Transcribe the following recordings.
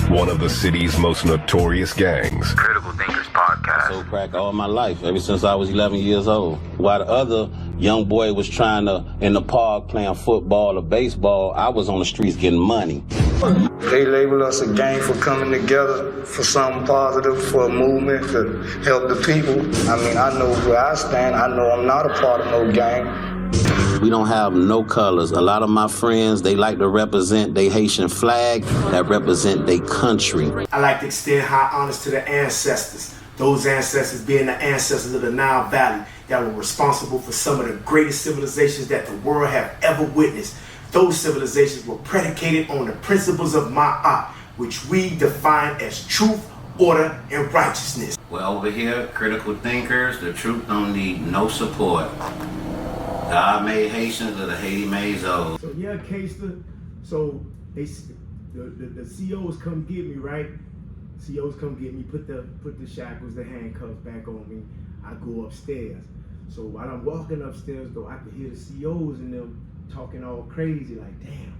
one of the city's most notorious gangs. Critical Thinkers Podcast. So crack all my life, ever since I was 11 years old. While the other young boy was trying to, in the park, playing football or baseball, I was on the streets getting money. They label us a gang for coming together for something positive, for a movement to help the people. I mean, I know where I stand. I know I'm not a part of no gang. We don't have no colors. A lot of my friends, they like to represent their Haitian flag that represent their country. I like to extend high honors to the ancestors. Those ancestors being the ancestors of the Nile Valley that were responsible for some of the greatest civilizations that the world have ever witnessed. Those civilizations were predicated on the principles of Ma'at, which we define as truth, order, and righteousness. Well, over here, critical thinkers, the truth don't need no support. God made Haitians, or the Haiti made Zoe. So yeah, Kester, so the COs come get me, right? COs come get me, put the shackles, the handcuffs back on me. I go upstairs. So while I'm walking upstairs, though, I can hear the COs and them talking all crazy, like, damn,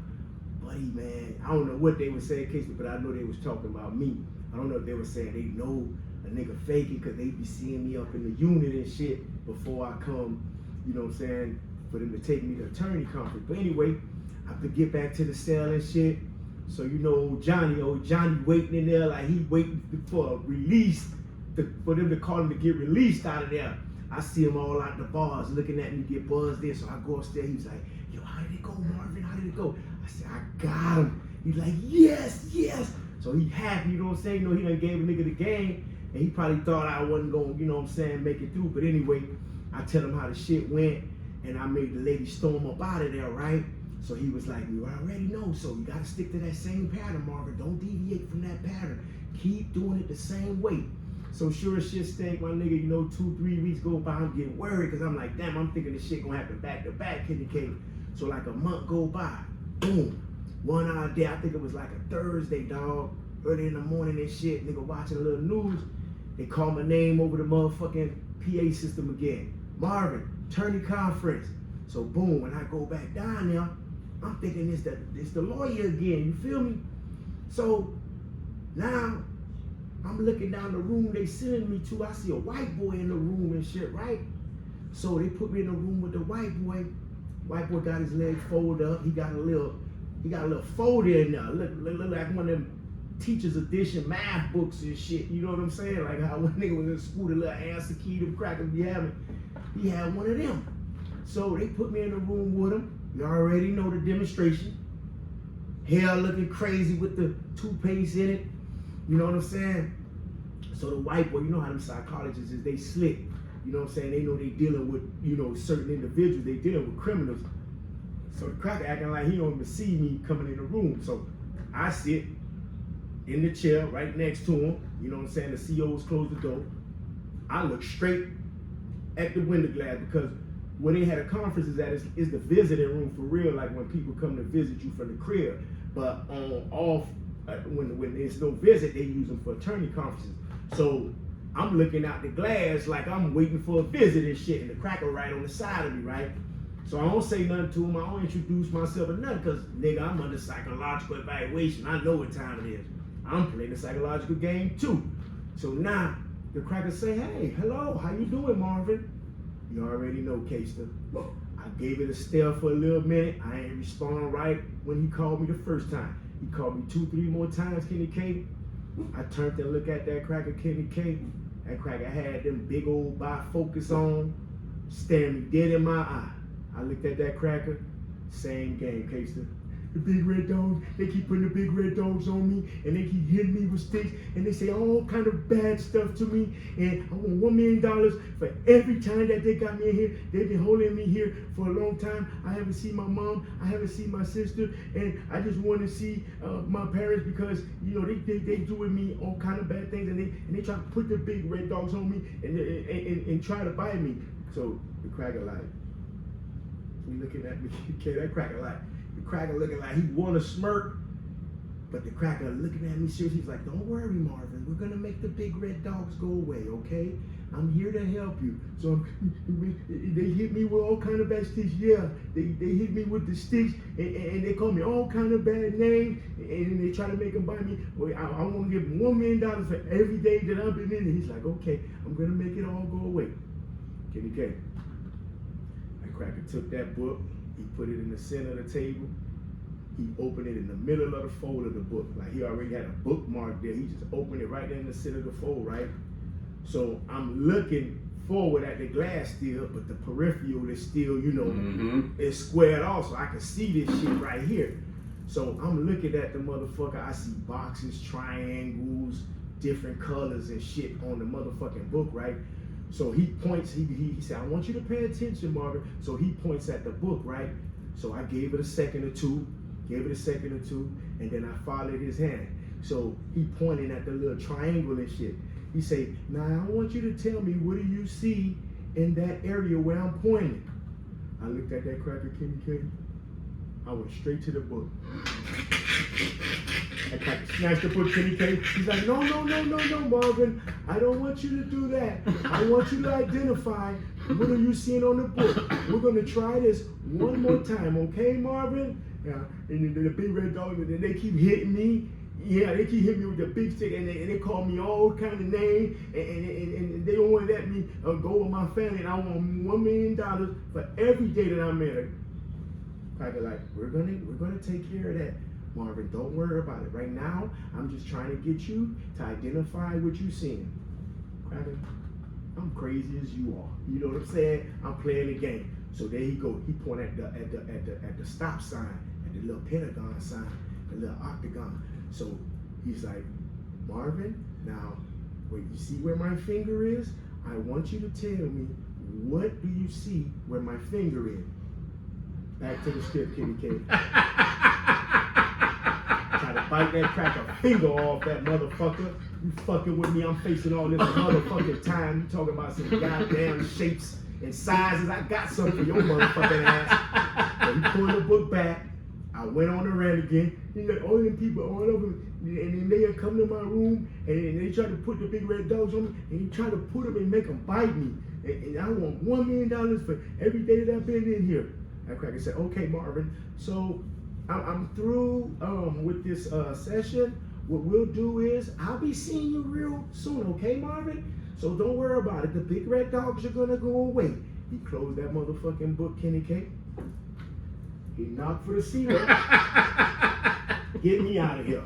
buddy, man. I don't know what they were saying, Kester, but I know they was talking about me. I don't know if they were saying they know a nigga faking because they be seeing me up in the unit and shit before I come, you know what I'm saying, for them to take me to attorney conference. But anyway, I have to get back to the cell and shit. So you know old Johnny waiting in there like he waiting for a release, for them to call him to get released out of there. I see him all out the bars looking at me get buzzed in. So I go upstairs, he was like, yo, how did it go, Marvin? How did it go? I said, I got him. He's like, yes. So he happy, you know what I'm saying? You know, he done gave a nigga the game, and he probably thought I wasn't gonna, you know what I'm saying, make it through. But anyway, I tell him how the shit went, and I made the lady storm up out of there, right? So he was like, you already know, so you gotta stick to that same pattern, Marvin. Don't deviate from that pattern. Keep doing it the same way. So sure as shit stank, my nigga, you know, 2-3 weeks go by, I'm getting worried, because I'm like, damn, I'm thinking this shit gonna happen back to back, Kidney Cake. So like a month go by, boom. 1 hour a day, I think it was like a Thursday, dog. Early in the morning and shit, nigga watching a little news. They call my name over the motherfucking PA system again. Marvin, attorney conference. So boom, when I go back down there, I'm thinking it's the lawyer again, you feel me? So now I'm looking down the room they sending me to. I see a white boy in the room and shit, right? So they put me in the room with the white boy. White boy got his leg folded up. He got a little folder in there. Look like one of them teacher's edition math books and shit. You know what I'm saying? Like how one nigga was in school, the little answer key, them crackers be having. He had one of them. So they put me in the room with him. You already know the demonstration. Hair looking crazy with the toothpaste in it. You know what I'm saying? So the white boy, you know how them psychologists is, they slick. You know what I'm saying? They know they dealing with, you know, certain individuals. They dealing with criminals. So the cracker acting like he don't even see me coming in the room. So I sit in the chair right next to him. You know what I'm saying? The CO's closed the door. I look straight at the window glass because where they had a conference is at is the visiting room for real, like when people come to visit you from the crib. But when there's no visit, they use them for attorney conferences. So I'm looking out the glass like I'm waiting for a visit and shit, and the cracker right on the side of me, right? So I don't say nothing to him, I don't introduce myself or nothing, because nigga, I'm under psychological evaluation. I know what time it is. I'm playing the psychological game too. So now the cracker say, hey, hello, how you doing, Marvin? You already know, Kester. I gave it a stare for a little minute. I ain't respond right when he called me the first time. He called me 2-3 more times, Kenny K. I turned and looked at that cracker, Kenny K. That cracker had them big old bifocus on, staring me dead in my eye. I looked at that cracker, same game, Kester. The big red dogs, they keep putting the big red dogs on me, and they keep hitting me with sticks, and they say all kind of bad stuff to me, and I want $1 million for every time that they got me in here. They've been holding me here for a long time. I haven't seen my mom, I haven't seen my sister, and I just want to see my parents because, you know, they do with me all kind of bad things, and they try to put the big red dogs on me and try to bite me. So the cracker like, he looking at me, okay, that cracker like, the cracker looking like he want to smirk, But the cracker looking at me seriously, he's like, don't worry, Marvin. We're going to make the big red dogs go away, okay? I'm here to help you. So they hit me with all kind of bad sticks. Yeah, they hit me with the sticks, and they call me all kind of bad names, and they try to make them buy me. Well, I want to give them $1 million for every day that I've been in there. He's like, okay, I'm going to make it all go away. Kenny K. That cracker took that book. He put it in the center of the table. He opened it in the middle of the fold of the book. Like he already had a bookmark there. He just opened it right there in the center of the fold, right? So I'm looking forward at the glass still, but the peripheral is still, you know, it's squared off, so I can see this shit right here. So I'm looking at the motherfucker. I see boxes, triangles, different colors and shit on the motherfucking book, right? So he points, he said, I want you to pay attention, Marvin. So he points at the book, right? So I gave it a second or two, and then I followed his hand. So he pointing at the little triangle and shit. He say, now I want you to tell me, what do you see in that area where I'm pointing? I looked at that cracker, Kenny K. I went straight to the book. I snatched the book, Kenny K. He's like, no, Marvin. I don't want you to do that. I want you to identify what are you seeing on the book. We're going to try this one more time, okay, Marvin? Yeah. And the big red dog, and they keep hitting me. Yeah, they keep hitting me with the big stick, and they call me all kind of names, and they don't want to let me go with my family, and I want $1 million for every day that I'm married. Cracker like, we're gonna take care of that, Marvin. Don't worry about it. Right now, I'm just trying to get you to identify what you're seeing. Cracker, I'm crazy as you are. You know what I'm saying? I'm playing the game. So there he go. He pointed at the stop sign, at the little pentagon sign, the little octagon. So he's like, Marvin, now, wait, you see where my finger is? I want you to tell me, what do you see where my finger is? Back to the script, Kenny K. Try to bite that cracker finger off that motherfucker. You fucking with me, I'm facing all this motherfucking time. You talking about some goddamn shapes and sizes. I got something for your motherfucking ass. So he pulled the book back. I went on the rant again. He's like, all them people all over me. And then they come to my room and they try to put the big red dogs on me, and he tried to put them and make them bite me. And I want $1 million for every day that I've been in here. That cracker said, okay, Marvin. So I'm through with this session. What we'll do is I'll be seeing you real soon, okay, Marvin? So don't worry about it. The big red dogs are gonna go away. He closed that motherfucking book, Kenny K. He knocked for the seat. Get me out of here.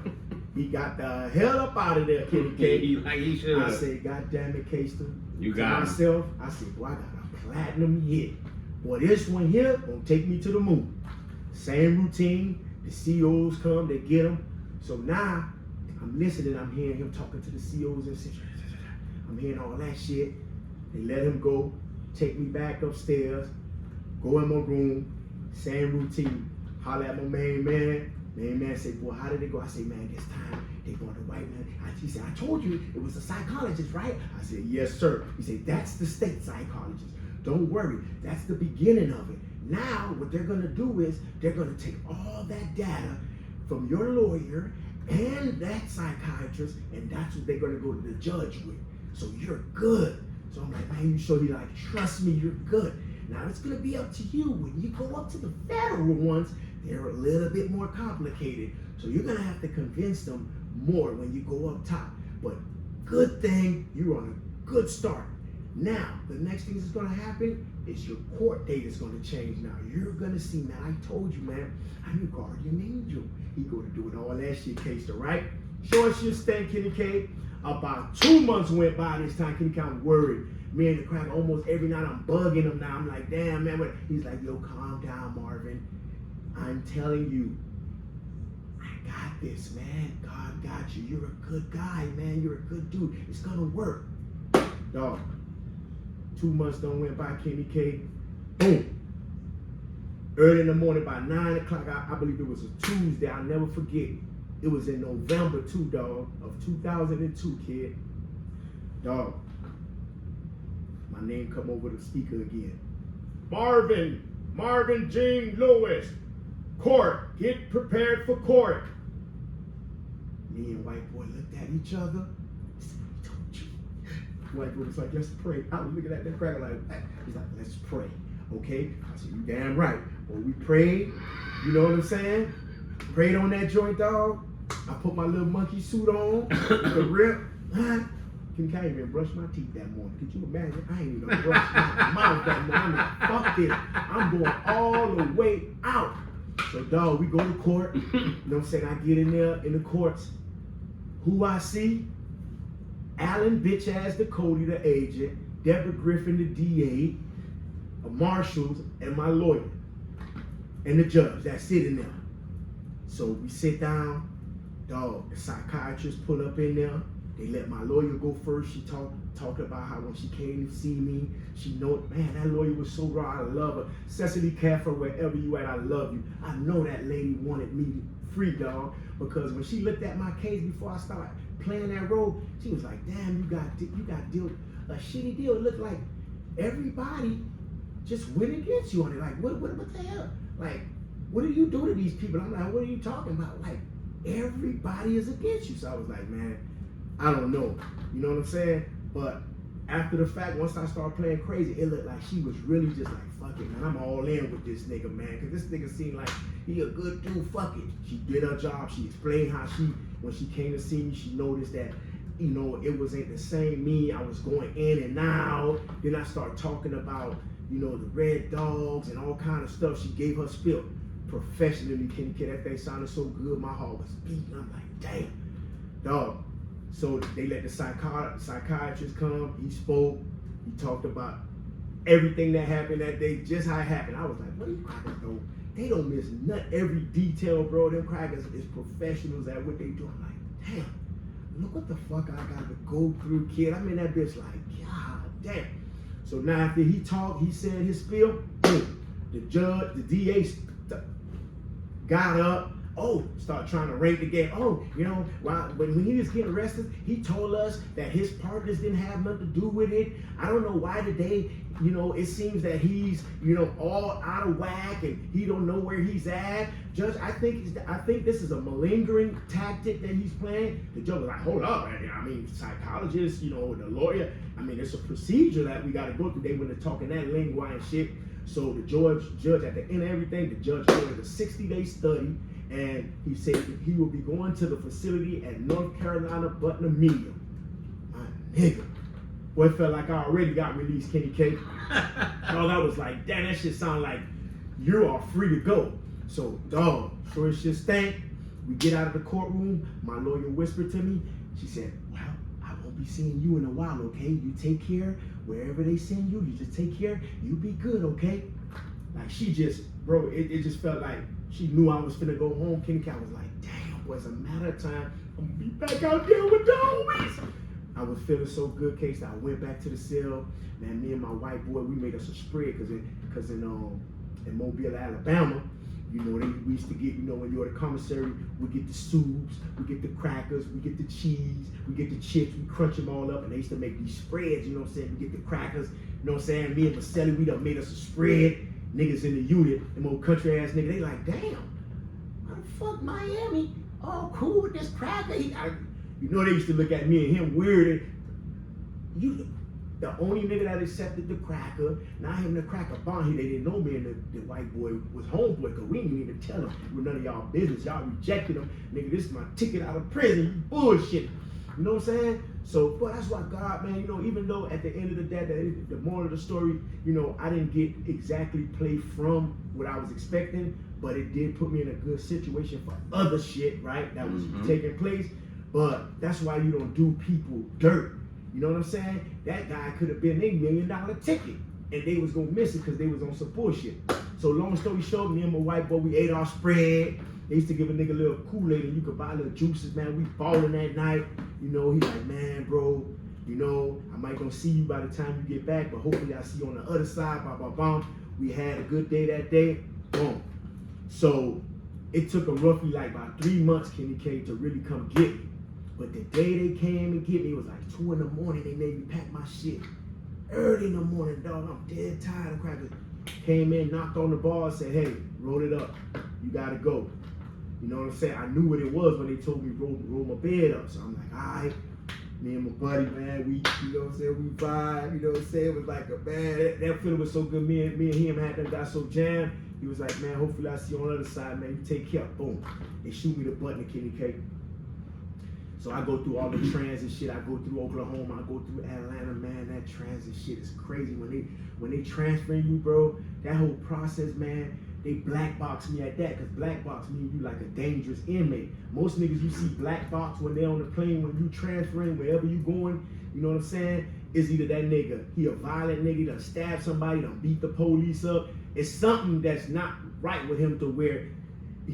He got the hell up out of there, Kenny K. Like he should. I said, God damn it, Castor. You got him. Myself, I said, boy, I got a platinum hit. Boy, this one here gonna take me to the moon. Same routine. The CEOs come, they get them. So now I'm listening. I'm hearing him talking to the CEOs and shit. I'm hearing all that shit. They let him go, take me back upstairs, go in my room. Same routine. Holler at my main man. Main man say, boy, how did it go? I say, man, this time they brought a white man. He said, I told you it was a psychologist, right? I said, yes, sir. He said, that's the state psychologist. Don't worry, that's the beginning of it. Now, what they're gonna do is they're gonna take all that data from your lawyer and that psychiatrist, and that's what they're gonna go to the judge with. So you're good. So I'm like, man, you sure? He like, trust me, you're good. Now it's gonna be up to you. When you go up to the federal ones, they're a little bit more complicated. So you're gonna have to convince them more when you go up top. But good thing, you're on a good start. Now, the next thing that's gonna happen is your court date is gonna change now. You're gonna see, man, I told you, man, I'm your guardian angel. He gonna do it all that shit, Castor, right? Short shit stand, Kenny K. About 2 months went by this time, Kenny K, I'm worried. Me and the crack almost every night I'm bugging him now. I'm like, damn, man. But he's like, yo, calm down, Marvin. I'm telling you, I got this, man. God got you. You're a good guy, man. You're a good dude. It's gonna work. Dog, 2 months done went by, Kenny K. Boom. Early in the morning, by 9 o'clock, I believe it was a Tuesday. I'll never forget. It was in November, too, dog, of 2002, kid. Dog. My name come over the speaker again. Marvin Jean Lewis. Court, get prepared for court. Me and white boy looked at each other. He said, "He told you." White boy was like, "Let's pray." I was looking at that cracker like, he's like, "Let's pray." Okay? I said, "You damn right." Well, we prayed, you know what I'm saying? Prayed on that joint, dog. I put my little monkey suit on, with the rip. Can't even brush my teeth that morning. Could you imagine? I ain't even brush my mouth that morning. Fuck this. I'm going all the way out. So, dog, we go to court. You know what I'm saying? I get in there in the courts. Who I see? Alan bitch ass the Cody, the agent, Deborah Griffin, the DA, a marshals, and my lawyer, and the judge that's sitting there. So we sit down. Dog, the psychiatrist pull up in there. They let my lawyer go first. She talked about how when she came to see me, she know, man, that lawyer was so raw. I love her. Cecily Caffer, wherever you at, I love you. I know that lady wanted me free, dog, because when she looked at my case before I started playing that role, she was like, damn, you got deal a shitty deal. It looked like everybody just went against you on it. Like, what the hell? Like, what do you do to these people? I'm like, what are you talking about? Like, everybody is against you. So I was like, man, I don't know. You know what I'm saying? But after the fact, once I started playing crazy, it looked like she was really just like, fuck it, man. I'm all in with this nigga, man. Because this nigga seemed like he a good dude. Fuck it. She did her job. She explained how when she came to see me, she noticed that, you know, it wasn't the same me. I was going in and out. Then I started talking about, you know, the red dogs and all kind of stuff. She gave her spiel. Professionally, Kenny Kid, that thing sounded so good. My heart was beating. I'm like, damn, dog. So they let the psychiatrist come. He spoke. He talked about everything that happened that day, just how it happened. I was like, what are you crackers though? They don't miss every detail, bro. Them crackers is professionals at what they do. I'm like, damn, look what the fuck I got to go through, kid. I'm in that bitch like, god damn. So now after he talked, he said his spiel, the judge, the DA got up. Start trying to rank the game. You know, when he was getting arrested, he told us that his partners didn't have nothing to do with it. I don't know why today, you know, it seems that he's, you know, all out of whack and he don't know where he's at. Judge, I think this is a malingering tactic that he's playing. The judge was like, hold up, man. I mean, psychologist, you know, the lawyer. I mean, it's a procedure that we got to go through. They went to talking that lingua and shit. So the judge at the end of everything, the judge ordered a 60-day study. And he said that he will be going to the facility at North Carolina Butner Medium. My nigga. Boy, it felt like I already got released, Kenny K. Dog, I was like, damn, that shit sound like you are free to go. So, dog, short shit stank. We get out of the courtroom. My lawyer whispered to me. She said, well, I won't be seeing you in a while, okay? You take care. Wherever they send you, you just take care. You be good, okay? Like, she just, bro, it just felt like she knew I was finna go home. Kenny Cat was like, damn, boy, it's a matter of time. I'm gonna be back out there with the homies. I was feeling so good, Case, that I went back to the cell. Man, me and my white boy, we made us a spread because in Mobile, Alabama, you know, we used to get, you know, when you're at the commissary, we get the soups, we get the crackers, we get the cheese, we get the chips, we crunch them all up, and they used to make these spreads, you know what I'm saying? We get the crackers, you know what I'm saying? Me and Marcelli, we done made us a spread. Niggas in the unit, them old country ass niggas, they like, damn, why the fuck Miami all cool with this cracker? You know, they used to look at me and him weird. You, the only nigga that accepted the cracker, not him the cracker bomb, they didn't know me and the white boy was homeboy, because we didn't even tell him it was none of y'all business. Y'all rejected him. Nigga, this is my ticket out of prison. You bullshit. You know what I'm saying? So, but that's why God, man, you know, even though at the end of the day, the moral of the story, you know, I didn't get exactly play from what I was expecting, but it did put me in a good situation for other shit, right, that was taking place. But that's why you don't do people dirt. You know what I'm saying? That guy could have been a $1 million ticket, and they was gonna miss it because they was on some bullshit. So long story short, me and my white boy, we ate our spread. They used to give a nigga a little Kool-Aid and you could buy little juices, man. We balling that night. You know, he's like, man, bro, you know, I might gonna see you by the time you get back, but hopefully I see you on the other side, We had a good day that day, boom. So it took them roughly like about 3 months, Kenny K, to really come get me. But the day they came and get me, it was like 2 in the morning. They made me pack my shit. Early in the morning, dog, I'm dead tired of crackers. Came in, knocked on the bar, said, hey, roll it up. You gotta go. You know what I'm saying? I knew what it was when they told me roll my bed up. So I'm like, all right. Me and my buddy, man, we, you know what I'm saying, we vibe, you know what I'm saying? It was like a man, that feeling was so good. Me and him got so jammed. He was like, man, hopefully I see you on the other side, man. You take care. Boom. They shoot me the Butner, Kenny K. So I go through all the transit shit. I go through Oklahoma. I go through Atlanta, man. That transit shit is crazy. When they transfer you, bro, that whole process, man, they black box me at that, because black box means you like a dangerous inmate. Most niggas you see black box when they on the plane, when you transferring, wherever you going, you know what I'm saying? Is either that nigga, he a violent nigga, done stab somebody, done beat the police up. It's something that's not right with him to where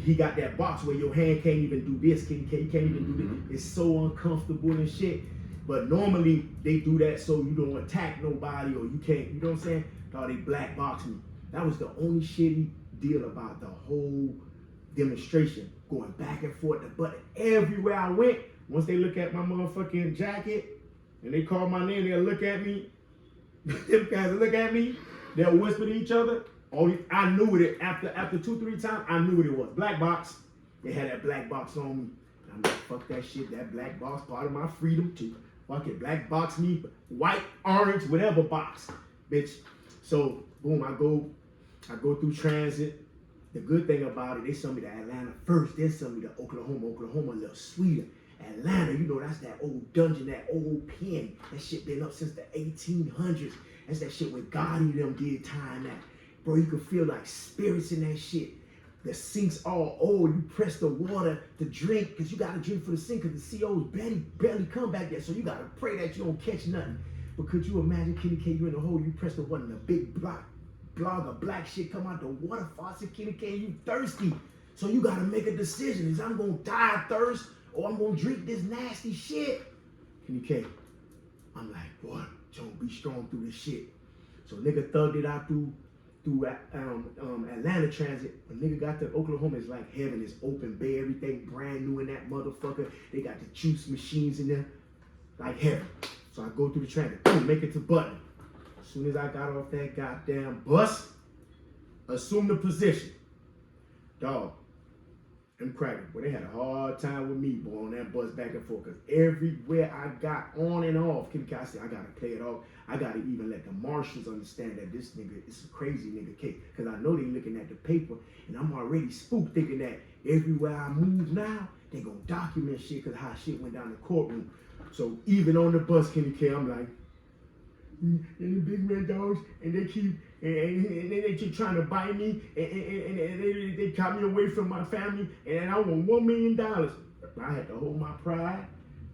he got that box where your hand can't even do this, you can't even do this. It's so uncomfortable and shit. But normally they do that so you don't attack nobody or you can't, you know what I'm saying? They black box me. That was the only shitty deal about the whole demonstration, going back and forth. But everywhere I went, once they look at my motherfucking jacket and they call my name, they'll look at me. Them guys will look at me, they'll whisper to each other. I knew it after 2-3 times. I knew what it was. Black box. They had that black box on me. And I'm like, fuck that shit. That black box part of my freedom too. Fuck it, black box me, white, orange, whatever box, bitch. So boom, I go through transit. The good thing about it, they sent me to Atlanta first, then sent me to Oklahoma. Oklahoma a little sweeter. Atlanta, you know, that's that old dungeon, that old pen. That shit been up since the 1800s. That's that shit where Gotti them did time at. Bro, you can feel like spirits in that shit. The sink's all old. You press the water to drink, because you gotta drink for the sink, because the COs barely come back there. So you gotta pray that you don't catch nothing. But could you imagine, Kenny K, you in the hole, you press the button, and a big blog of black shit come out the water faucet, Kenny K, you thirsty. So you gotta make a decision. Is I'm gonna die of thirst or I'm gonna drink this nasty shit? Kenny K, I'm like, boy, don't be strong through this shit. So nigga thugged it out through Atlanta transit. When nigga got to Oklahoma, it's like heaven. It's open bay, everything brand new in that motherfucker. They got the juice machines in there, like heaven. So I go through the transit, boom, make it to Butner. As soon as I got off that goddamn bus, assume the position. Dog, them crackers, boy, they had a hard time with me, boy, on that bus back and forth. Because everywhere I got on and off, I said, I gotta play it off. I gotta even let the marshals understand that this nigga is a crazy nigga, K. Because I know they looking at the paper, and I'm already spooked thinking that everywhere I move now, they gonna document shit because how shit went down the courtroom. So even on the bus, Kenny K, I'm like, and the big red dogs, and they keep trying to bite me, and they got me away from my family, and I want $1 million. I had to hold my pride.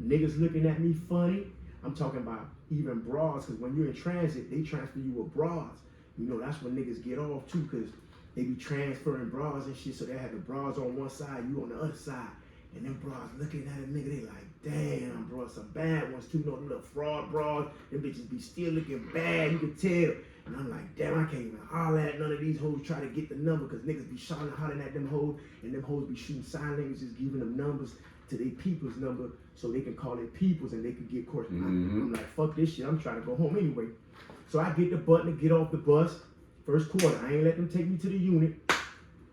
Niggas looking at me funny. I'm talking about even bras, because when you're in transit, they transfer you with bras. You know, that's when niggas get off too, because they be transferring bras and shit, so they have the bras on one side, you on the other side. And them bras looking at a nigga, they like, damn, bro, some bad ones too. You know, them little fraud bras, them bitches be still looking bad, you can tell. And I'm like, damn, I can't even holler at none of these hoes try to get the number, because niggas be shouting and hollering at them hoes, and them hoes be shooting sign languages, giving them numbers to their people's number so they can call it people's and they can get course. I'm like, fuck this shit, I'm trying to go home anyway. So I get the button, get off the bus, first quarter. I ain't let them take me to the unit.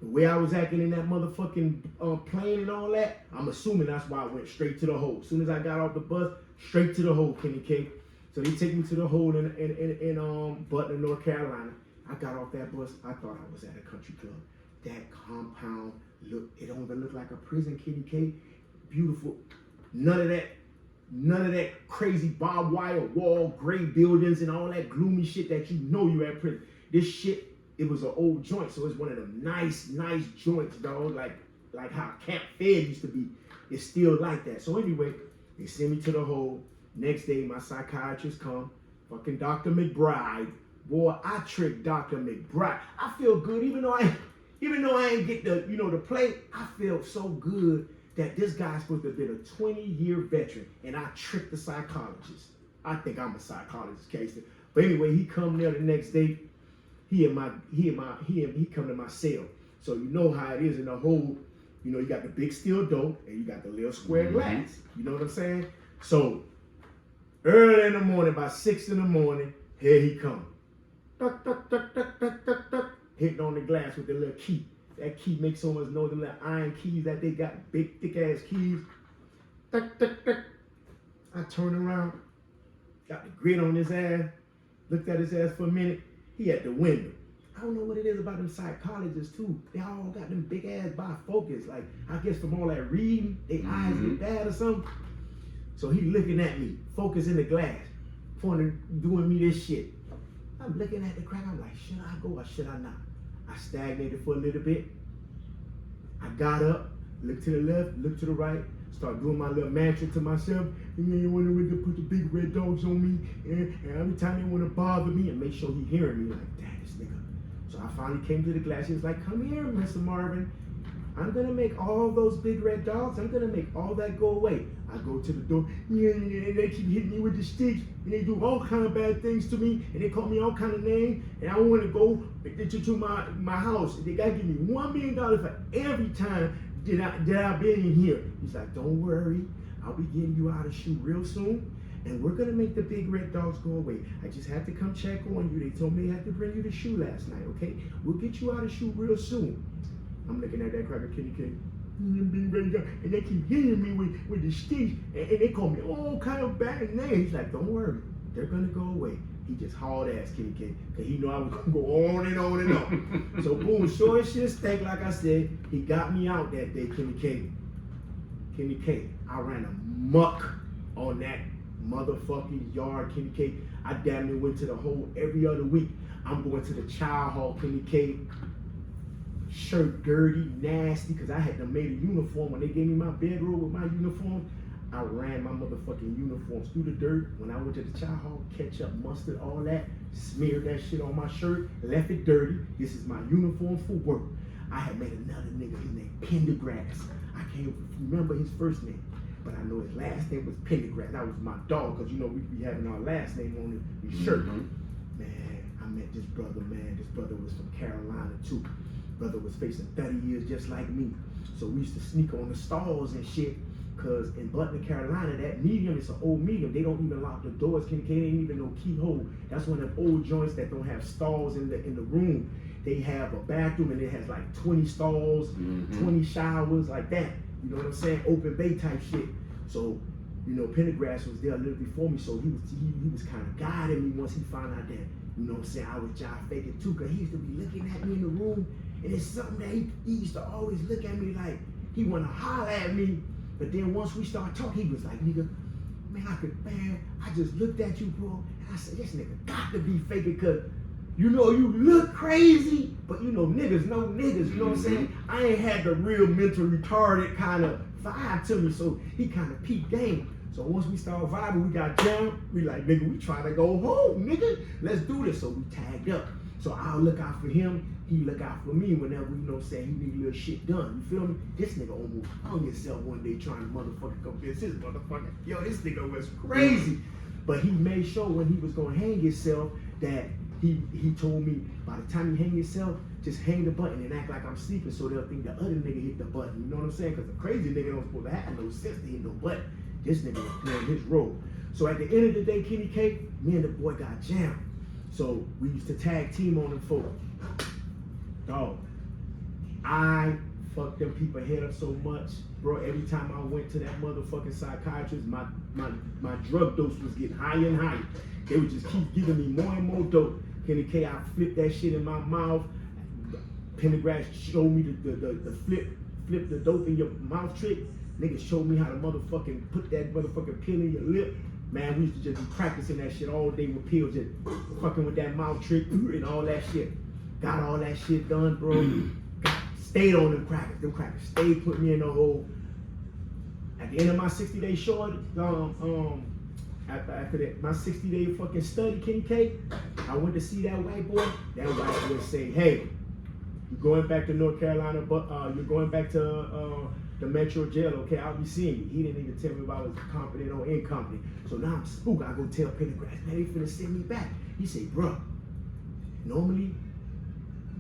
The way I was acting in that motherfucking plane and all that, I'm assuming that's why I went straight to the hole. As soon as I got off the bus, straight to the hole, Kenny K. So they take me to the hole in Butner, North Carolina. I got off that bus, I thought I was at a country club. That compound, it don't even look like a prison, Kenny K. Beautiful. None of that crazy barbed wire wall, gray buildings and all that gloomy shit that you know you at prison. This shit, it was an old joint, so it's one of them nice joints, dog, like how Camp Fed used to be. It's still like that. So anyway, they send me to the hole. Next day, my psychiatrist come, fucking Dr. McBride. Boy, I tricked Dr. McBride. I feel good, even though I ain't get the play. I feel so good that this guy's supposed to have been a 20-year veteran, and I tricked the psychologist. I think I'm a psychologist, Casey. But anyway, he come there the next day. He come to my cell. So you know how it is in the hole. You know, you got the big steel door and you got the little square glass. You know what I'm saying? So early in the morning, by 6 in the morning, here he come. Duck, duck, duck, duck, duck, duck, duck, hitting on the glass with the little key. that key makes so much noise, them little iron keys that they got, big, thick ass keys. Tuck, tuck, tuck. I turned around, got the grit on his ass, looked at his ass for a minute. He at the window. I don't know what it is about them psychologists too. They all got them big ass bifocals. Like, I guess from all that reading, their eyes get bad or something. So he looking at me, focus in the glass, pointing, doing me this shit. I'm looking at the crack, I'm like, should I go or should I not? I stagnated for a little bit. I got up, looked to the left, looked to the right, start doing my little mantra to myself. And then you want to put the big red dogs on me, and every time they want to bother me, and make sure he hearing me, like, damn, this nigga. So I finally came to the glass. He was like, come here, Mr. Marvin. I'm gonna make all those big red dogs, I'm gonna make all that go away. I go to the door, and they keep hitting me with the sticks, and they do all kind of bad things to me, and they call me all kind of names, and I want to go to my house. They gotta give me $1 million for every time that I've been in here. He's like, don't worry, I'll be getting you out of shoe real soon, and we're gonna make the big red dogs go away. I just had to come check on you. They told me I had to bring you the shoe last night, okay? We'll get you out of shoe real soon. I'm looking at that cracker Kenny K. And they keep hitting me with the sticks, and they call me all kind of bad names. He's like, don't worry, they're gonna go away. He just hauled ass Kenny K, cause he knew I was gonna go on and on and on. So boom, short shit stank, like I said, he got me out that day, Kenny K. Kenny K, I ran amok on that motherfucking yard, Kenny K. I damn near went to the hole every other week. I'm going to the child hall, Kenny K. Shirt dirty, nasty, because I had them made a uniform. When they gave me my bedroll with my uniform, I ran my motherfucking uniforms through the dirt. When I went to the child hall, ketchup, mustard, all that, smeared that shit on my shirt, left it dirty. This is my uniform for work. I had made another nigga, his name Pendergrass. I can't remember his first name, but I know his last name was Pendergrass. That was my dog, because you know we be having our last name on the shirt. Man, I met this brother, man. This brother was from Carolina too. Brother was facing 30 years just like me. So we used to sneak on the stalls and shit, cause in Butner, Carolina, that medium is an old medium. They don't even lock the doors. They ain't even no keyhole. That's one of them old joints that don't have stalls in the room. They have a bathroom and it has like 20 stalls, 20 showers, like that. You know what I'm saying? Open bay type shit. So, you know, Pendergrass was there a little before me, so he was kind of guiding me once he found out that, you know what I'm saying, I was jive faking too, cause he used to be looking at me in the room. And it's something that he used to always look at me like he want to holler at me. But then once we started talking, he was like, nigga, man, I just looked at you, bro. And I said, this nigga got to be faking, because, you know, you look crazy, but you know, niggas know niggas, you know what I'm saying? I ain't had the real mental retarded kind of vibe to me, so he kind of peeped game. So once we started vibing, we got jammed. We like, nigga, we trying to go home, nigga. Let's do this. So we tagged up. So I'll look out for him. He look out for me whenever, you know what I'm saying, he need little shit done. You feel me? This nigga almost hung himself one day trying to motherfucking convince his motherfucker. Yo, this nigga was crazy. But he made sure when he was gonna hang himself that he told me, by the time you hang yourself, just hang the button and act like I'm sleeping, so they'll think the other nigga hit the button. You know what I'm saying? Because the crazy nigga don't supposed to have no sense to hit no button. This nigga was playing his role. So at the end of the day, Kenny K, me and the boy got jammed. So we used to tag team on them folks. Dog, I fucked them people head up so much, bro. Every time I went to that motherfucking psychiatrist, my drug dose was getting higher and higher. They would just keep giving me more and more dope. Kenny K, I flipped that shit in my mouth. Pendergrass showed me the flip the dope in your mouth trick. Niggas showed me how to motherfucking put that motherfucking pill in your lip. Man, we used to just be practicing that shit all day with pills, just fucking with that mouth trick and all that shit. Got all that shit done, bro. Stayed on them crackers. Them crackers stayed putting me in the hole. At the end of my 60-day short, after that, my 60-day fucking study, Kenny K, I went to see that white boy. That white boy say, hey, you're going back to North Carolina, but you're going back to the Metro Jail, okay? I'll be seeing you. He didn't even tell me if I was competent or incompetent. So now I'm spooked. I go tell Pendergrass, man, they finna send me back. He say, bro, normally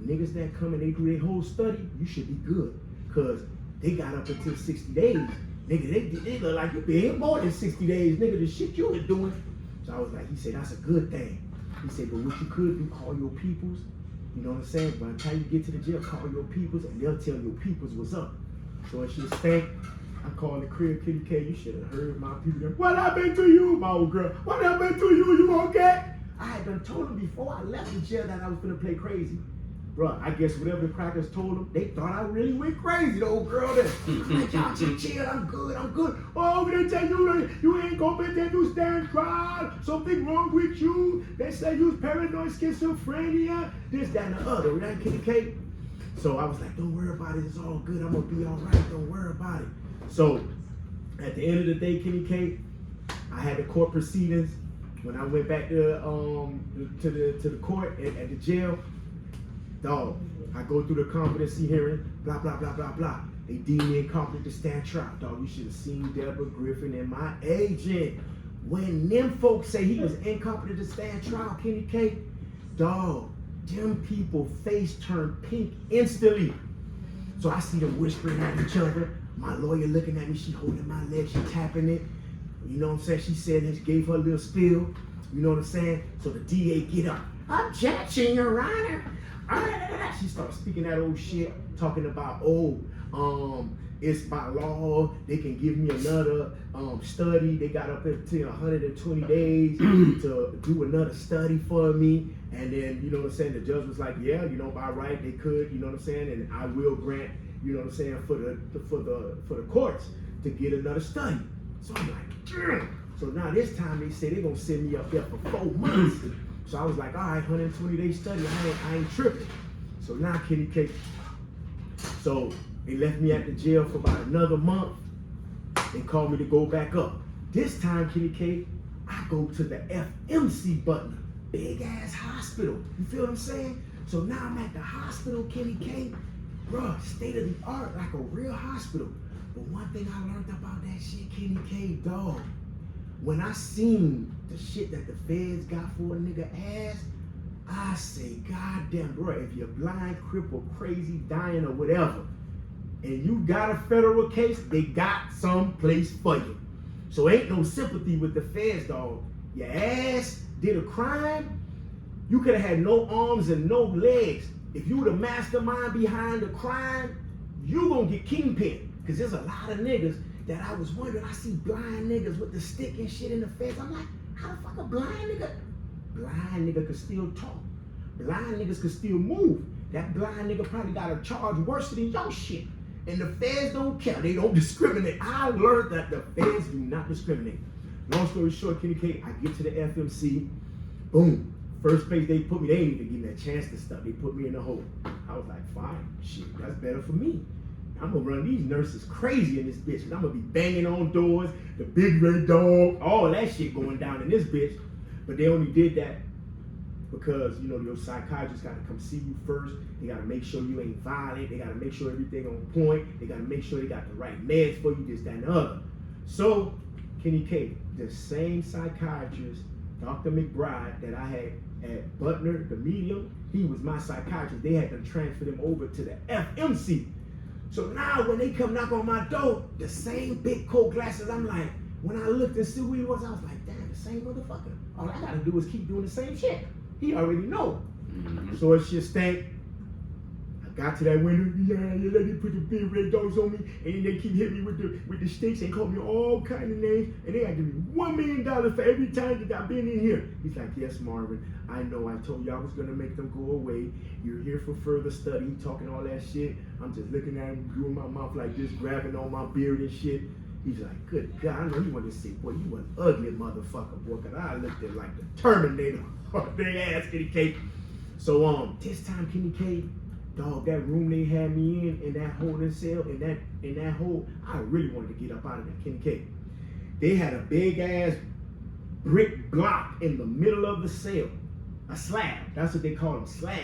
niggas that come and they do their whole study, you should be good. Cause they got up until 60 days. Nigga, they look like you been here more than 60 days, nigga, the shit you was doing. So I was like, he said, that's a good thing. He said, but what you could do, call your peoples You know what I'm saying? By the time you get to the jail, call your peoples and they'll tell your peoples what's up. So it should stank. I called the crib, Kitty K. You should have heard my people. What happened to you, my old girl? What happened to you? You okay? I had done told them before I left the jail that I was gonna play crazy. Bruh, I guess whatever the crackers told them, they thought I really went crazy, the old girl there. I'm like, y'all just chill, I'm good. Oh, they tell you ain't competent to stand trial. Something wrong with you. They say you paranoid schizophrenia. This, that, and the other, right, Kitty K? So I was like, don't worry about it, it's all good. I'm gonna be all right, don't worry about it. So at the end of the day, Kitty K, I had the court proceedings. When I went back to the court at the jail, dog, I go through the competency hearing, blah, blah, blah, blah, blah. They deem me incompetent to stand trial. Dog, you should have seen Deborah Griffin and my agent. When them folks say he was incompetent to stand trial, Kenny K, dog, them people face turned pink instantly. So I see them whispering at each other. My lawyer looking at me, she holding my leg, she tapping it. You know what I'm saying? She said that she gave her a little spill. You know what I'm saying? So the DA get up. Objection, Your Honor. She starts speaking that old shit, talking about, it's by law, they can give me another study. They got up until 120 days to do another study for me. And then, you know what I'm saying, the judge was like, yeah, you know, by right they could, you know what I'm saying, and I will grant, you know what I'm saying, for the courts to get another study. So I'm like, Grr. So now this time they say they're gonna send me up there for 4 months. So I was like, all right, 120-day study, I ain't tripping. So now Kenny K. So they left me at the jail for about another month. They called me to go back up. This time, Kenny K, I go to the FMC Butner, big ass hospital. You feel what I'm saying? So now I'm at the hospital, Kenny K. Bruh, state of the art, like a real hospital. But one thing I learned about that shit, Kenny K, dog, when I seen the shit that the feds got for a nigga ass, I say, goddamn, bro, if you're blind, crippled, crazy, dying, or whatever, and you got a federal case, they got some place for you. So ain't no sympathy with the feds, dog. Your ass did a crime, you could have had no arms and no legs. If you were the mastermind behind the crime, you gonna get kingpin. Because there's a lot of niggas that I was wondering, I see blind niggas with the stick and shit in the feds. I'm like, how the fuck a blind nigga? Blind nigga could still talk. Blind niggas could still move. That blind nigga probably got a charge worse than your shit. And the feds don't care. They don't discriminate. I learned that the feds do not discriminate. Long story short, Kenny K, I get to the FMC. Boom. First place they put me, they didn't even give me a chance to stuff. They put me in the hole. I was like, fine, shit, that's better for me. I'm gonna run these nurses crazy in this bitch. And I'm gonna be banging on doors, the big red dog, all that shit going down in this bitch. But they only did that because, you know, your psychiatrist gotta come see you first. They gotta make sure you ain't violent. They gotta make sure everything on point. They gotta make sure they got the right meds for you, this, that, and the other. So, Kenny K, the same psychiatrist, Dr. McBride, that I had at Butner, the medium, he was my psychiatrist. They had to transfer them over to the FMC. So now when they come knock on my door, the same big coat glasses, I'm like, when I looked and see who he was, I was like, damn, the same motherfucker. All I gotta do is keep doing the same shit. He already know. So it just stank. I got to that window, yeah, they put the big red dogs on me, and then they keep hitting me with the sticks and call me all kind of names, and they had to give me $1 million for every time that I've been in here. He's like, yes, Marvin, I know, I told you I was gonna make them go away. You're here for further study, talking all that shit. I'm just looking at him, doing my mouth like this, grabbing on my beard and shit. He's like, good God, I know he wanted to say, boy, you an ugly motherfucker, boy, because I looked at like the Terminator on their ass, Kenny K. So this time, Kenny K, dog, that room they had me in that holding cell, in that hole, I really wanted to get up out of there, Kenny K. They had a big ass brick block in the middle of the cell, a slab. That's what they call them, slab.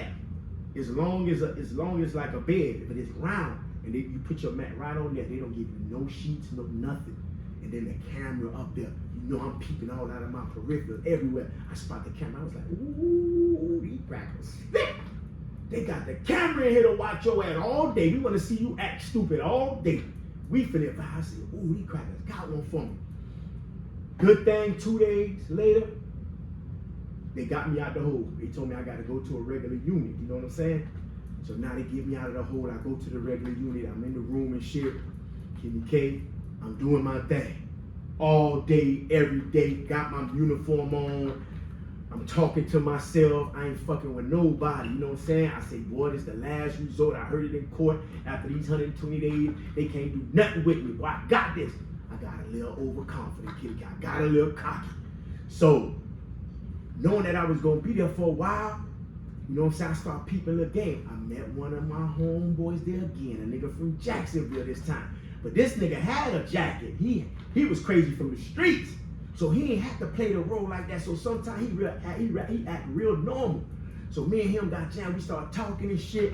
As long as like a bed, but it's round, and you put your mat right on there. They don't give you no sheets, no nothing. And then the camera up there, you know I'm peeping all out of my peripheral everywhere. I spot the camera. I was like, ooh, these crackers thick. They got the camera in here to watch your ass all day. We want to see you act stupid all day. We finna vibe. I said, ooh, these crackers got one for me. Good thing, 2 days later, they got me out the hole. They told me I got to go to a regular unit. You know what I'm saying? So now they get me out of the hole. I go to the regular unit. I'm in the room and shit. Kenny K, I'm doing my thing. All day, every day. Got my uniform on. I'm talking to myself. I ain't fucking with nobody. You know what I'm saying? I say, boy, this is the last resort. I heard it in court. After these 120 days, they can't do nothing with me. Boy, I got this. I got a little overconfident, Kenny K. I got a little cocky. So, knowing that I was going to be there for a while, you know what I'm saying? I started peeping the game. I met one of my homeboys there again, a nigga from Jacksonville this time. But this nigga had a jacket. He was crazy from the streets. So he ain't have to play the role like that. So sometimes he act real normal. So me and him got jammed. We started talking and shit.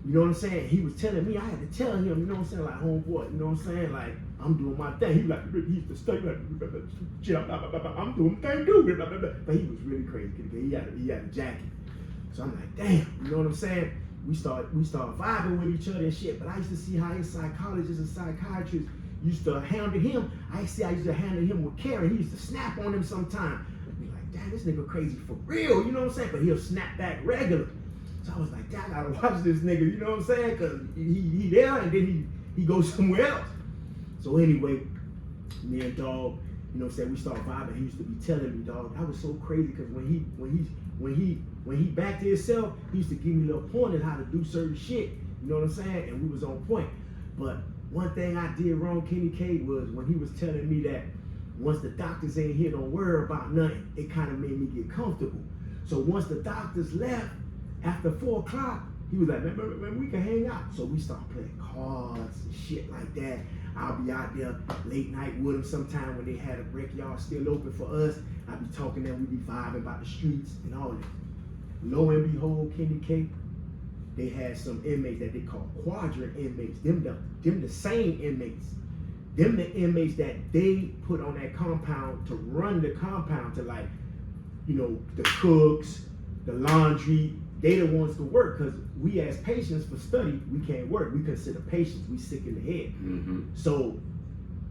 You know what I'm saying? He was telling me, I had to tell him, you know what I'm saying? Like, homeboy, you know what I'm saying? Like, I'm doing my thing. He was like, he used to stay like, I'm doing my thing too. But he was really crazy. He had a jacket. So I'm like, damn, you know what I'm saying? We start vibing with each other and shit. But I used to see how his psychologist and psychiatrist used to handle him. I used to handle him with care. He used to snap on him sometime. I'd be like, damn, this nigga crazy for real. You know what I'm saying? But he'll snap back regular. So I was like, damn, I gotta watch this nigga. You know what I'm saying? Because he there and then he goes somewhere else. So anyway, me and dog, you know what I'm saying? We started vibing. He used to be telling me, dog, that was so crazy because when he back to himself, he used to give me little pointers how to do certain shit. You know what I'm saying? And we was on point. But one thing I did wrong, Kenny K, was when he was telling me that once the doctors ain't here, don't worry about nothing. It kind of made me get comfortable. So once the doctors left, after 4 o'clock, he was like, man, we can hang out. So we started playing cards and shit like that. I'll be out there late night with him sometime when they had a brickyard still open for us. I'd be talking to them, we be vibing about the streets and all that. Lo and behold, Kenny K, they had some inmates that they call quadrant inmates. Them the same inmates. Them the inmates that they put on that compound to run the compound to, like, you know, the cooks, the laundry. They the ones to work, because we as patients for study, we can't work. We consider patients, we sick in the head. Mm-hmm. So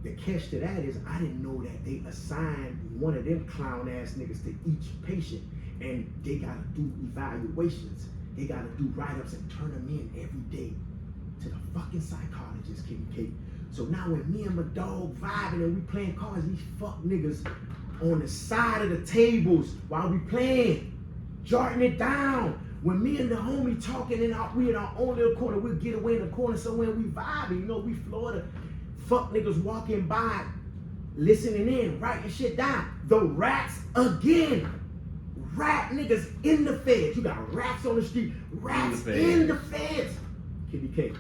the catch to that is I didn't know that they assigned one of them clown ass niggas to each patient, and they gotta do evaluations. They gotta do write-ups and turn them in every day to the fucking psychologist, Kenny K. So now when me and my dog vibing and we playing cards, these fuck niggas on the side of the tables while we playing, jotting it down. When me and the homie talking and we in our own little corner, we'll get away in the corner somewhere and we vibing. You know, we Florida fuck niggas walking by, listening in, writing shit down. The rats again. Rat niggas in the feds. You got rats on the street, rats in the feds. Kenny K.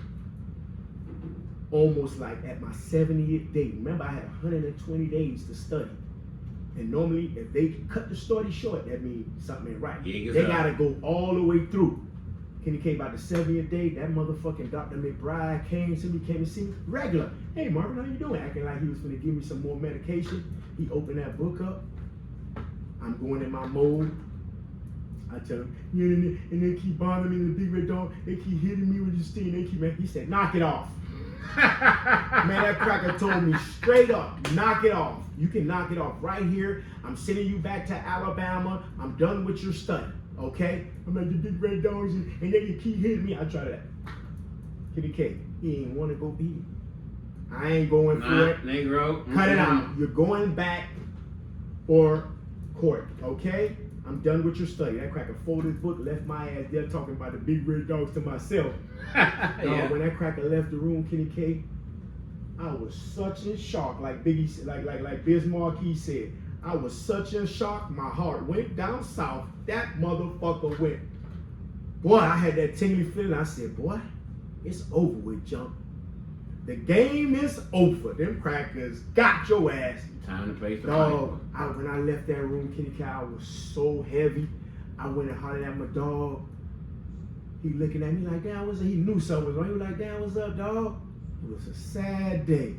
Almost like at my 70th day. Remember, I had 120 days to study. And normally, if they cut the study short, that means something ain't right. They gotta go all the way through. Kenny K, by the 70th day, that motherfucking Dr. McBride came to see me regular. Hey Marvin, how you doing? Acting like he was gonna give me some more medication. He opened that book up. I'm going in my mode. I tell him, yeah, and they keep bothering me, the big red dog. They keep hitting me with this thing. He said, knock it off. Man, that cracker told me straight up, knock it off. You can knock it off right here. I'm sending you back to Alabama. I'm done with your study, okay? I'm like the big red dogs, and they can keep hitting me. I try that. Kenny K, he ain't want to go beat. I ain't going for it. Negro. Cut it out. You're going back for court, okay? I'm done with your study. That cracker folded his book, left my ass there talking about the big red dogs to myself. Yeah. When that cracker left the room, Kenny K, I was such in shock, like Biggie, like Biz Marquis said. I was such in shock, my heart went down south. That motherfucker went. Boy, I had that tingly feeling. I said, boy, it's over with, Junk. The game is over. Them crackers got your ass. Time to face the dog. When I left that room, Kenny K, I was so heavy. I went and hollered at my dog. He looking at me like, damn, he knew something was wrong. He was like, damn, what's up, dog? It was a sad day.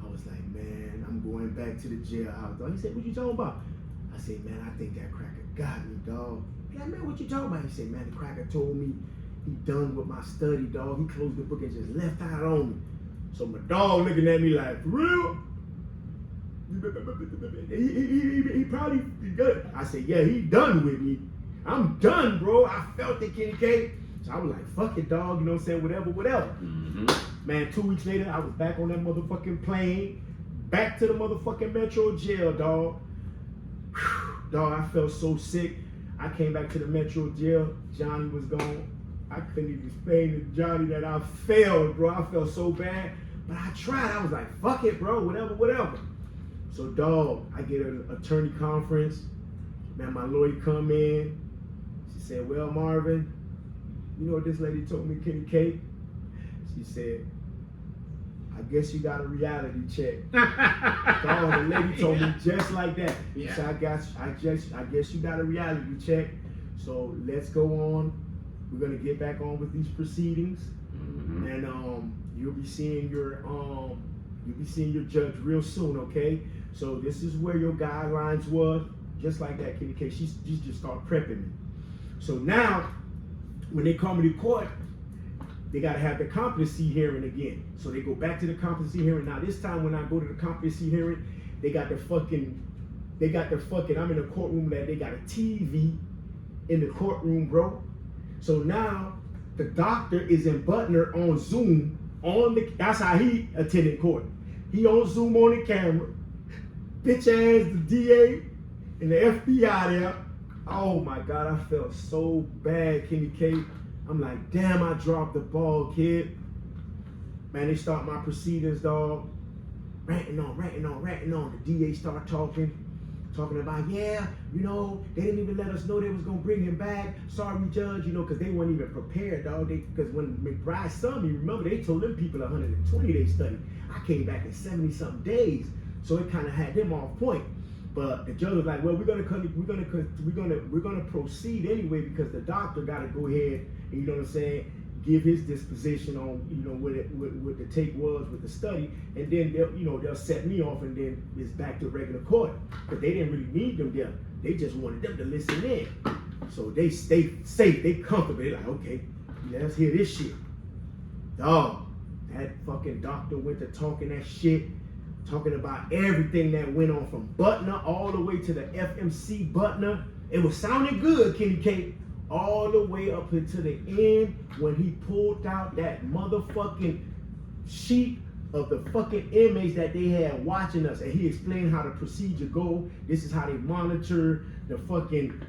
I was like, man, I'm going back to the jailhouse, dog. He said, what you talking about? I said, man, I think that cracker got me, dog. He's like, man, what you talking about? He said, man, the cracker told me he done with my study, dog. He closed the book and just left out on me. So my dog looking at me like, for real? He probably good. I said, yeah, he done with me. I'm done, bro. I felt it, Kenny K. So I was like, fuck it, dog. You know what I'm saying? Whatever. Man, 2 weeks later, I was back on that motherfucking plane, back to the motherfucking Metro jail, dog. Dog, I felt so sick. I came back to the Metro jail. Johnny was gone. I couldn't even explain to Johnny that I failed, bro. I felt so bad. But I tried. I was like, fuck it, bro. Whatever. So, dog, I get an attorney conference. Man, my lawyer come in. She said, well, Marvin, you know what this lady told me, Kenny K? She said, I guess you got a reality check. Dog, the lady told me just like that. Yeah. So I guess you got a reality check. So let's go on. We're gonna get back on with these proceedings, and you'll be seeing your judge real soon. Okay. So this is where your guidelines was, just like that, Kenny K. She just started prepping me. So now, when they come to court, they gotta have the competency hearing again. So they go back to the competency hearing. Now this time when I go to the competency hearing, they got the fucking, I'm in a courtroom that they got a TV in the courtroom, bro. So now the doctor is in Butner on Zoom, that's how he attended court. He on Zoom on the camera, bitch ass the DA and the FBI there. Oh my God, I felt so bad, Kenny K. I'm like, damn, I dropped the ball, kid. Man, they start my proceedings, dog. Ranting on. The DA start talking about, yeah, you know, they didn't even let us know they was gonna bring him back. Sorry, judge, you know, because they weren't even prepared, dog. Because when McBride saw me, remember, they told them people 120 day study. I came back in 70-something days, so it kind of had them off point. But the judge was like, well, we're gonna proceed anyway because the doctor got to go ahead and, you know what I'm saying, give his disposition on, you know, what the take was with the study, and then they'll set me off, and then it's back to regular court. But they didn't really need them there. They just wanted them to listen in. So they stay safe, they comfortable. They're like, okay, let's hear this shit. Dog, that fucking doctor went to talking that shit, talking about everything that went on from Butner all the way to the FMC Butner. It was sounding good, Kenny K, all the way up until the end when he pulled out that motherfucking sheet of the fucking inmates that they had watching us, and he explained how the procedure go. This is how they monitor the fucking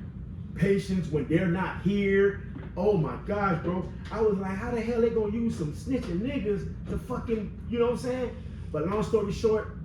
patients when they're not here. Oh my gosh, bro. I was like, how the hell they gonna use some snitching niggas to fucking, you know what I'm saying? But long story short,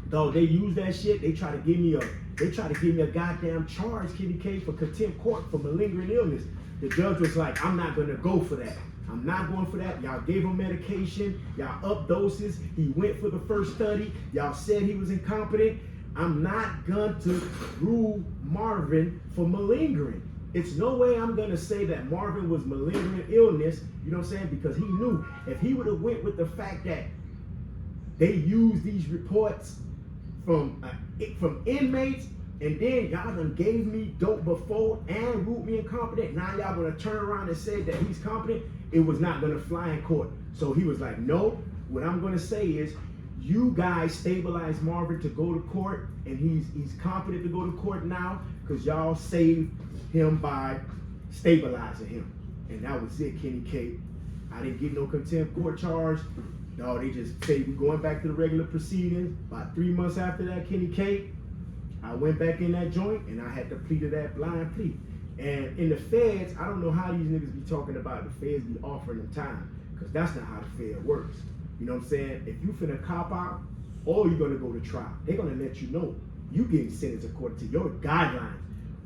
dog, they use that shit. They try to give me a goddamn charge, Kenny K, for contempt court for malingering illness. The judge was like, I'm not gonna go for that. I'm not going for that. Y'all gave him medication. Y'all up doses. He went for the first study. Y'all said he was incompetent. I'm not going to rule Marvin for malingering. It's no way I'm going to say that Marvin was malingering illness, you know what I'm saying? Because he knew if he would have went with the fact that they used these reports from inmates, and then y'all done gave me dope before and ruled me incompetent. Now y'all gonna turn around and say that he's competent. It was not gonna fly in court. So he was like, no, what I'm gonna say is, you guys stabilize Marvin to go to court, and he's competent to go to court now because y'all saved him by stabilizing him. And that was it, Kenny K. I didn't get no contempt court charge. No, they just say we're going back to the regular proceedings. About 3 months after that, Kenny K, I went back in that joint and I had to plead to that blind plea. And in the feds, I don't know how these niggas be talking about the feds be offering them time, because that's not how the fed works. You know what I'm saying? If you finna cop out or you're gonna go to trial, they're gonna let you know you getting sentenced according to your guidelines.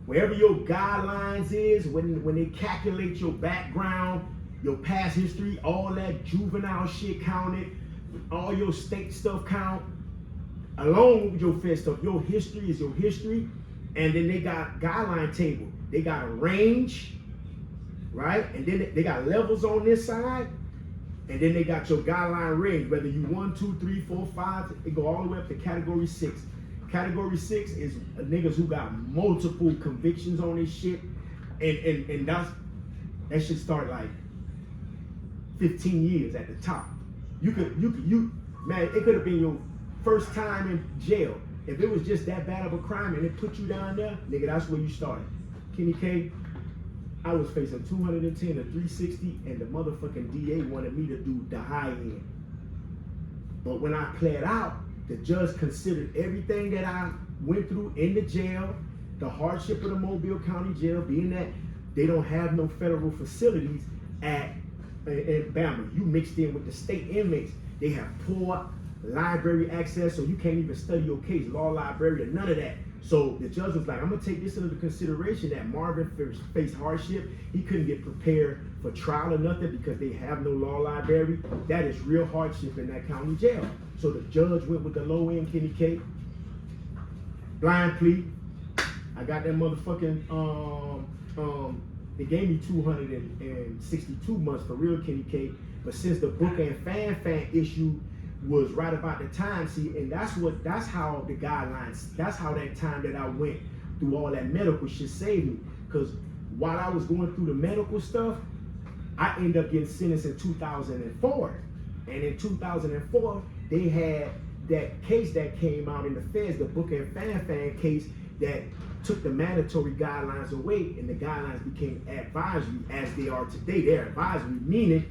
Wherever your guidelines is, when they calculate your background, your past history, all that juvenile shit counted, all your state stuff count, along with your fed stuff. Your history is your history. And then they got guideline table. They got a range, right? And then they got levels on this side. And then they got your guideline range, whether you 1, 2, 3, 4, 5, it go all the way up to category 6. Category 6 is niggas who got multiple convictions on this shit. And that should start like 15 years at the top. You man, it could have been your first time in jail. if it was just that bad of a crime and it put you down there, nigga, that's where you started. Kenny K, I was facing 210 to 360, and the motherfucking DA wanted me to do the high end. But when I pled out, the judge considered everything that I went through in the jail, the hardship of the Mobile County Jail, being that they don't have no federal facilities in Bama. You mixed in with the state inmates. They have poor library access, so you can't even study your case, law library, or none of that. So the judge was like, I'm gonna take this into consideration that Marvin faced hardship. He couldn't get prepared for trial or nothing because they have no law library. That is real hardship in that county jail. So the judge went with the low end Kenny K. Blind plea. I got that motherfucking, they gave me 262 months for real Kenny K. But since the book and fan issue was right about the time, see, and that's how the guidelines, that's how that time that I went through all that medical shit saved me. Because while I was going through the medical stuff, I ended up getting sentenced in 2004. And in 2004, they had that case that came out in the feds, the book and fan case, that took the mandatory guidelines away, and the guidelines became advisory as they are today. They're advisory, meaning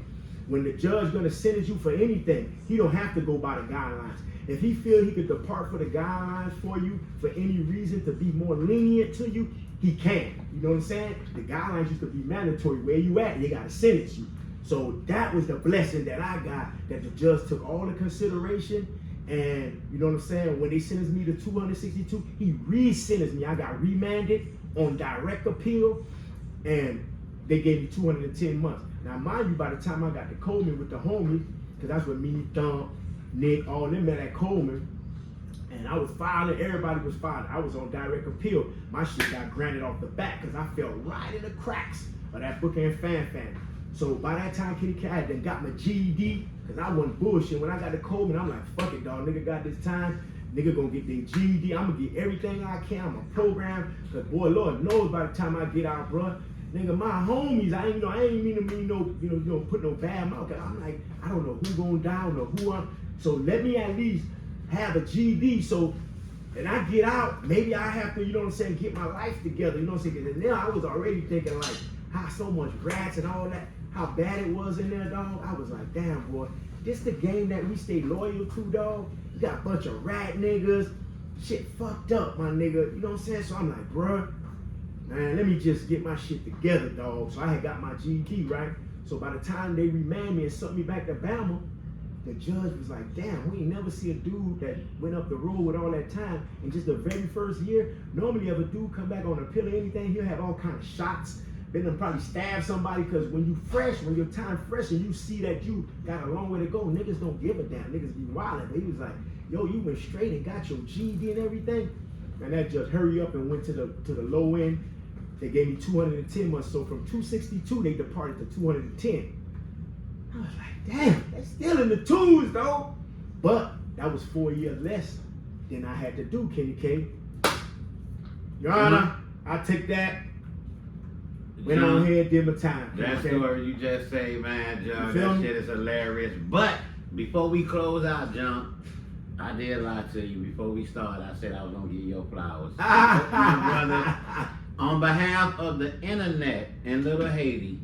when the judge gonna sentence you for anything, he don't have to go by the guidelines. If he feel he could depart for the guidelines for you for any reason to be more lenient to you, he can. You know what I'm saying? The guidelines used to be mandatory. Where you at, they gotta sentence you. So that was the blessing that I got, that the judge took all the consideration. And you know what I'm saying? When they sentenced me to 262, he re-sentenced me. I got remanded on direct appeal, and they gave me 210 months. Now, mind you, by the time I got to Coleman with the homie, because that's what me, Thumb, Nick, all them met at Coleman, and I was filing, everybody was filing. I was on direct appeal. My shit got granted off the bat because I fell right in the cracks of that book and fan. So by that time, Kenny K, I had got my GED, because I wasn't bullshit. When I got to Coleman, I'm like, fuck it, dog. Nigga got this time. Nigga gonna get their GED. I'm gonna get everything I can. I'm a program. Because boy, Lord knows by the time I get out, bruh, nigga, my homies, I ain't mean to mean no, put no bad mouth. I'm like, I don't know who going down or who I'm. So let me at least have a GED. So, and I get out, maybe I have to, you know what I'm saying, get my life together. You know what I'm saying? And now I was already thinking like, how so much rats and all that, how bad it was in there, dog. I was like, damn, boy, this the game that we stay loyal to, dog. You got a bunch of rat niggas, shit fucked up, my nigga. You know what I'm saying? So I'm like, bruh, man, let me just get my shit together, dog. So I had got my GED, right? So by the time they remanded me and sent me back to Bama, the judge was like, damn, we ain't never see a dude that went up the road with all that time. And just the very first year, normally if a dude come back on a pill or anything, he'll have all kind of shots. Then they'll probably stab somebody, because when you fresh, when your time fresh and you see that you got a long way to go, niggas don't give a damn. Niggas be wildin'. But he was like, yo, you went straight and got your GED and everything. And that judge hurry up and went to the low end. They gave me 210 months. So from 262, they departed to 210. I was like, damn, that's still in the twos, though. But that was 4 years less than I had to do, Kenny K. Your Honor, I take that. Went on here, did my time. That story you just say, man, John, that shit is hilarious. But before we close out, John, I did lie to you. Before we start, I said I was going to give you your flowers. Brother, on behalf of the internet in Little Haiti,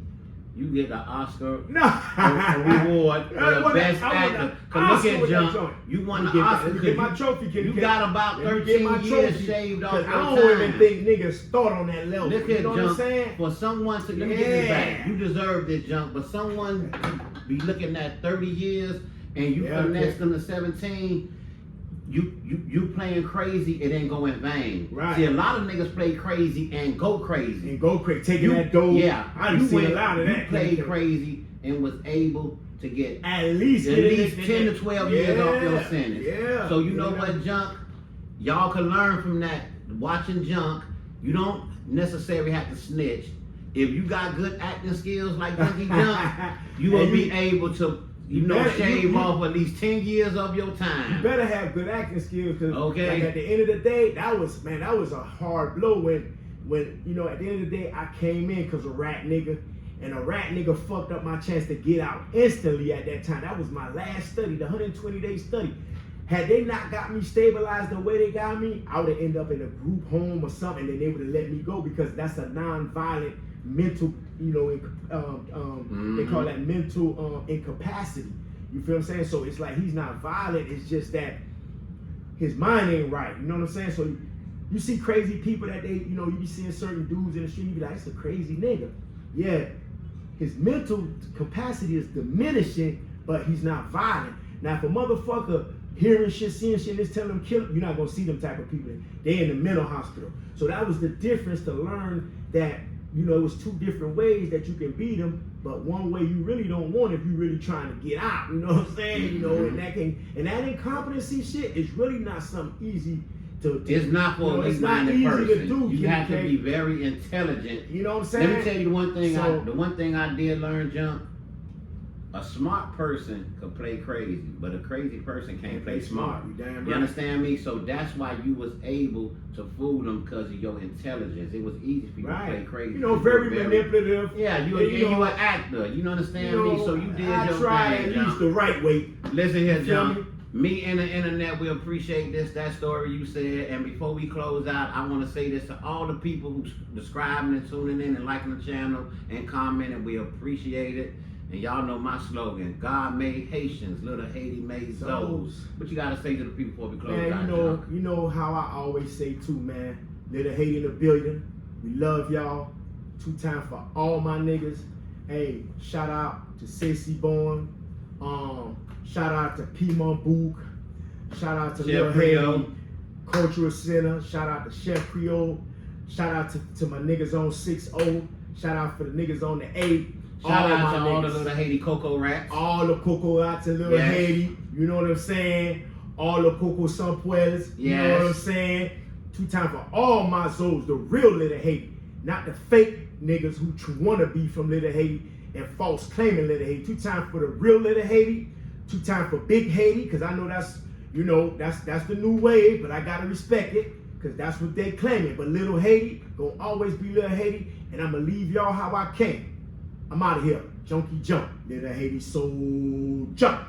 you get the Oscar reward for the best actor. Cause look at Junk, you won the Oscar. Get my trophy, you got about 13 years shaved off your time. I don't even think niggas thought on that level. Look at Junk, for someone to, let me get this back. You deserve this, Junk, but someone be looking at 30 years and you finessed them to 17. You playing crazy, it ain't go in vain. Right. See, a lot of niggas play crazy and go crazy. Taking that dough. Yeah. I done seen a lot of that. You played crazy and was able to get at least 10 to 12 years off your sentence. Yeah. So you know what, Junk? Y'all can learn from that. Watching Junk, you don't necessarily have to snitch. If you got good acting skills like Junky Junk, you will be able to shave off at least 10 years of your time. You better have good acting skills, because like at the end of the day, that was a hard blow when at the end of the day, I came in because a rat nigga, and a rat nigga fucked up my chance to get out instantly at that time. That was my last study, the 120-day study. Had they not got me stabilized the way they got me, I would have ended up in a group home or something, and then they would have let me go because that's a non-violent mental, you know, they call that mental incapacity. You feel what I'm saying? So it's like he's not violent. It's just that his mind ain't right. You know what I'm saying? So you see crazy people that you be seeing certain dudes in the street, you be like, it's a crazy nigga. Yeah, his mental capacity is diminishing, but he's not violent. Now, if a motherfucker hearing shit, seeing shit, and it's telling them kill him, you're not gonna see them type of people. They in the mental hospital. So that was the difference, to learn that, you know, it was two different ways that you can beat them, but one way you really don't want if you really trying to get out. You know what I'm saying? You know, and that incompetency shit is really not something easy to it's not for a weak-minded person. To do, you have to be very intelligent. You know what I'm saying? Let me tell you the one thing. The one thing I did learn, Junk. A smart person could play crazy, but a crazy person can't play smart. You understand me? So that's why you was able to fool them, because of your intelligence. It was easy for you to play crazy. You know, very manipulative. Yeah, you an actor. You understand me? So you did your thing. I tried at least the right way. Listen here, John. Me and the internet, we appreciate that story you said. And before we close out, I want to say this to all the people who's subscribing and tuning in and liking the channel and commenting. We appreciate it. And y'all know my slogan: God made Haitians, little Haiti made Zoes. What you gotta say to the people before we close out? You know how I always say too, man. Little Haiti in the building. We love y'all. 2 times for all my niggas. Hey, shout out to Ceci Bourne. Shout out to Pimon Book. Shout out to Little Haiti Cultural Center. Shout out to Chef Creole. Shout out to my niggas on 6-0. Shout out for the niggas on the 8. Shout out to all the little Haiti Cocoa Rats. All the Cocoa Rats in little Haiti. You know what I'm saying? All the Coco Sampuels. You know what I'm saying? 2 times for all my souls, the real little Haiti. Not the fake niggas who want to be from little Haiti and false claiming little Haiti. 2 times for the real little Haiti. 2 times for big Haiti, because I know that's, you know, that's the new wave, but I gotta respect it, because that's what they claiming. But little Haiti gonna always be little Haiti, and I'm gonna leave y'all how I came. I'm out of here. Junky Junk. Little Haiti soul jump.